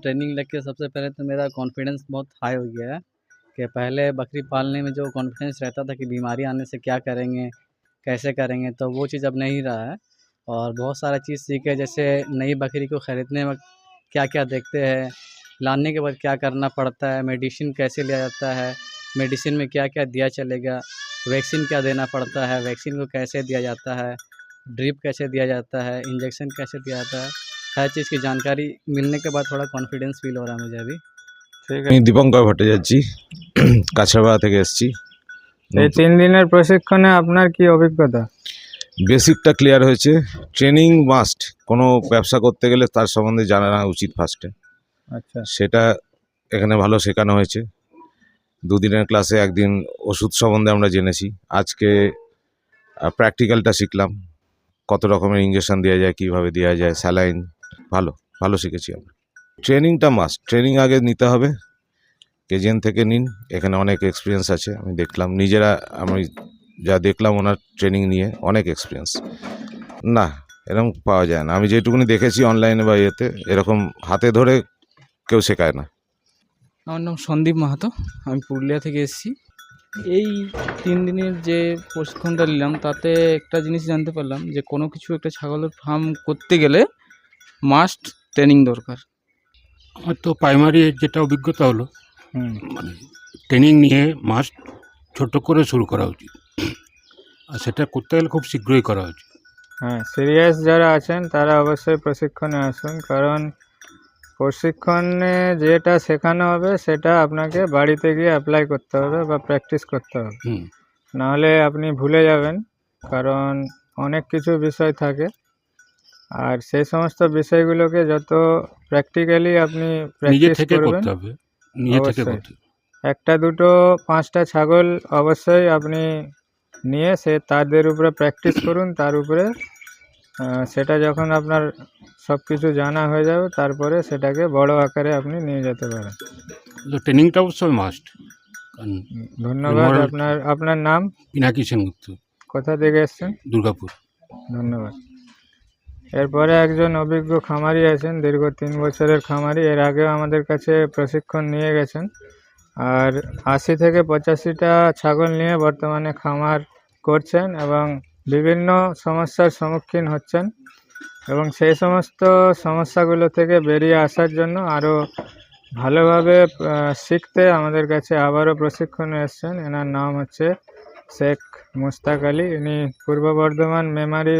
Training लेके सबसे पहले तो मेरा कॉन्फिडेंस बहुत हाई हो गया है कि पहले बकरी पालने में जो कॉन्फिडेंस रहता था कि बीमारी आने से क्या करेंगे, कैसे करेंगे, तो वो चीज़ अब नहीं रहा है। और बहुत सारा चीज़ सीखे, जैसे नई बकरी को ख़रीदने में क्या-क्या देखते हैं, लाने के बाद क्या करना पड़ता है, मेडिसिन कैसे लिया जाता है, मेडिसिन में क्या-क्या दिया चलेगा, वैक्सीन क्या देना पड़ता है, वैक्सीन को कैसे दिया जाता है, ड्रिप कैसे दिया जाता है, इंजेक्शन कैसे दिया जाता है, हर चीज़ की जानकारी मिलने के बाद थोड़ा कॉन्फिडेंस फील हो रहा है मुझे अभी। ঠিক আছে। আমি দীপঙ্কর ভট্টাচার্য কাছড়াপাড়া থেকে এসেছি। এই 3 দিনের প্রশিক্ষণে আপনার কি অভিজ্ঞতা? বেসিকটা ক্লিয়ার হয়েছে। ট্রেনিং মাস্ট, কোনো ব্যবসা করতে গেলে তার সম্বন্ধে জানা উচিত ফার্স্টে। আচ্ছা, সেটা এখানে ভালো শেখানো হয়েছে। 2 দিনের ক্লাসে একদিন ওষুধ সম্বন্ধে আমরা জেনেছি, আজকে প্র্যাকটিক্যালটা শিখলাম, কত রকমের ইঞ্জেকশন দেওয়া যায়, কীভাবে দেওয়া যায়, স্যালাইন, ভালো ভালো শিখেছি আমরা। ট্রেনিংটা মাস্ট, ট্রেনিং আগে নিতে হবে। কেজিএন থেকে নিন, এখানে অনেক এক্সপিরিয়েন্স আছে, আমি দেখলাম নিজেরা, আমি যা দেখলাম ওনার ট্রেনিং নিয়ে অনেক এক্সপিরিয়েন্স। না, এরকম পাওয়া যায় না, আমি যেটুকুনি দেখেছি অনলাইনে বা ইয়েতে, এরকম হাতে ধরে কেউ শেখায় না। আমার নাম সন্দীপ মাহাতো, আমি পুরুলিয়া থেকে এসেছি। এই 3 দিনের যে প্রশিক্ষণটা নিলাম তাতে একটা জিনিস জানতে পারলাম যে কোনো কিছু একটা ছাগলের ফার্ম করতে গেলে মাস্ট ট্রেনিং দরকার। আমার তো প্রাইমারি যেটা অভিজ্ঞতা হলো, মানে ট্রেনিং নিয়ে মাস্ট ছোট করে শুরু করা উচিত, আর সেটা করতে গেলে খুব শীঘ্রই করা উচিত। হ্যাঁ, সিরিয়াস যারা আছেন তারা অবশ্যই প্রশিক্ষণে আসুন, কারণ প্রশিক্ষণে যেটা শেখানো হবে সেটা আপনাকে বাড়িতে গিয়ে অ্যাপ্লাই করতে হবে বা প্র্যাকটিস করতে হবে, নাহলে আপনি ভুলে যাবেন, কারণ অনেক কিছু বিষয় থাকে। আর সেই সমস্ত বিষয়গুলোকে যত প্র্যাকটিক্যালি আপনি নিজে প্র্যাকটিস থেকে করবেন, করতে হবে, নিজে থেকে অবশ্যই। করতে হবে। 1টা 2টো 5টা ছাগল অবশ্যই আপনি নিয়ে তাদের উপরে প্র্যাকটিস করুন, তার উপরে সেটা যখন আপনার সব কিছু জানা হয়ে যাবে তারপরে সেটাকে বড় আকারে আপনি নিয়ে যেতে পারেন। তো ট্রেনিংটা অবশ্যই মাস্ট। ধন্যবাদ। আপনার নাম? পিনাকি সেনগুপ্ত, কোথা থেকে এসছেন? দুর্গাপুর। ধন্যবাদ। এরপরে একজন অভিজ্ঞ খামারি আছেন, দীর্ঘ 3 বছরের খামারি, এর আগেও আমাদের কাছে প্রশিক্ষণ নিয়ে গেছেন, আর 80 থেকে 85টা ছাগল নিয়ে বর্তমানে খামার করছেন এবং বিভিন্ন সমস্যার সম্মুখীন হচ্ছেন, এবং সেই সমস্ত সমস্যাগুলো থেকে বেরিয়ে আসার জন্য আরও ভালোভাবে শিখতে আমাদের কাছে আবারও প্রশিক্ষণে এসছেন। এনার নাম হচ্ছে শেখ মুস্তাক আলী, ইনি পূর্ব বর্ধমান মেমারি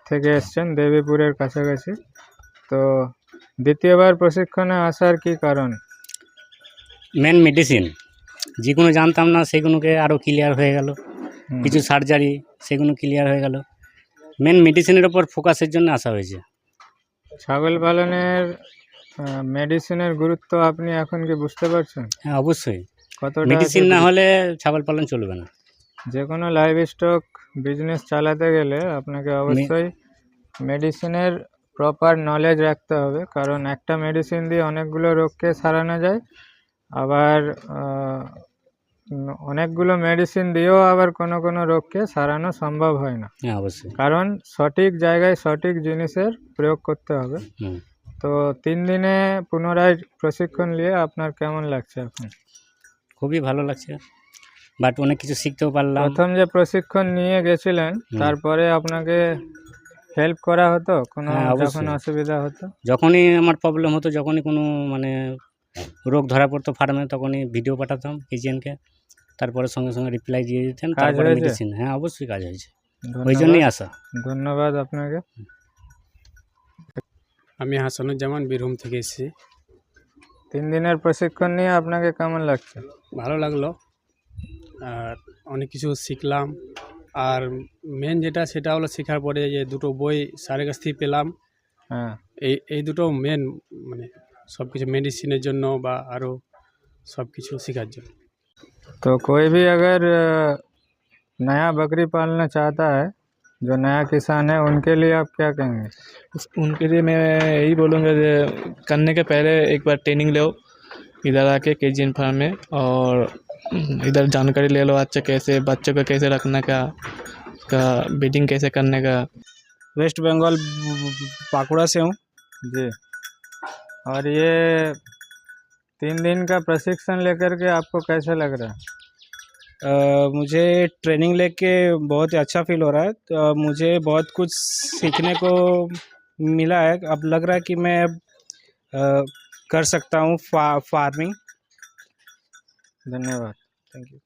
থেকে এসছেন, দেবীপুরের কাছাকাছি। তো দ্বিতীয়বার প্রশিক্ষণে আসার কি কারণ? মেন মেডিসিন যেগুলো জানতাম না সেগুলোকে আরও ক্লিয়ার হয়ে গেল, কিছু সার্জারি সেগুলো ক্লিয়ার হয়ে গেল। মেন মেডিসিনের ওপর ফোকাসের জন্য আসা হয়েছে। ছাগল পালনের মেডিসিনের গুরুত্ব আপনি এখন কি বুঝতে পারছেন? হ্যাঁ, অবশ্যই। কতটা মেডিসিন না হলে ছাগল পালন চলবে না। যে কোনো লাইভ স্টক বিজনেস চালাতে গেলে আপনাকে অবশ্যই মেডিসিনের প্রপার নলেজ রাখতে হবে, কারণ একটা মেডিসিন দিয়ে অনেকগুলো রোগকে সারানো যায়, আবার অনেকগুলো মেডিসিন দিয়েও আবার কোনো রোগকে সারানো সম্ভব হয় না। হ্যাঁ, অবশ্যই, কারণ সঠিক জায়গায় সঠিক জিনিসের প্রয়োগ করতে হবে। তো 3 দিনে পুনরায় প্রশিক্ষণ নিয়ে আপনার কেমন লাগছে এখন? খুবই ভালো লাগছে, বাট অনেক কিছু শিখতেও পারলাম। প্রথম যে প্রশিক্ষণ নিয়ে গেছিলেন তারপরে আপনাকে হেল্প করা হতো কোনো যখন অসুবিধা হতো? যখনই আমার প্রবলেম হতো, যখনই কোনো মানে রোগ ধরা পড়তো ফার্মে, তখনই ভিডিও পাঠাতাম কেজিএনকে, তারপরে সঙ্গে সঙ্গে রিপ্লাই দিয়ে দিতেন, তারপরে মেডিসিন। হ্যাঁ, অবশ্যই কাজ হয়েছে, ওই জন্যই আসা। ধন্যবাদ আপনাকে। আমি হাসানুজ্জামান, বীরভূম থেকে এসেছি। 3 দিনের প্রশিক্ষণ নিয়ে আপনাকে কেমন লাগছে? ভালো লাগলো, আর অনেক কিছু শিখলাম। আর মেন যেটা সেটা হলো শেখার পরে যে 2টো বই স্যারের কাছ থেকে পেলাম। হ্যাঁ, এই দুটো মেন, মানে সব কিছু মেডিসিনের জন্য বা আরও सब কিছু শেখার জন্য। तो कोई भी अगर नया बकरी पालना चाहता है, जो नया किसान है, उनके लिए आप क्या कहेंगे? उनके लिए मैं यही बोलूँगा कि करने के पहले एक बार ट्रेनिंग लो इधर आके केजीएन फार्म में, और इधर जानकारी ले लो अच्छा कैसे बच्चों को कैसे रखने का ब्रीडिंग कैसे करने का। वेस्ट बंगाल बांकुड़ा से हूँ जी। और ये 3 दिन का प्रशिक्षण लेकर के आपको कैसा लग रहा है? मुझे ट्रेनिंग लेके बहुत ही अच्छा फील हो रहा है। तो मुझे बहुत कुछ सीखने को मिला है। अब लग रहा है कि मैं कर सकता हूँ फार्मिंग। धन्यवाद। Thank you.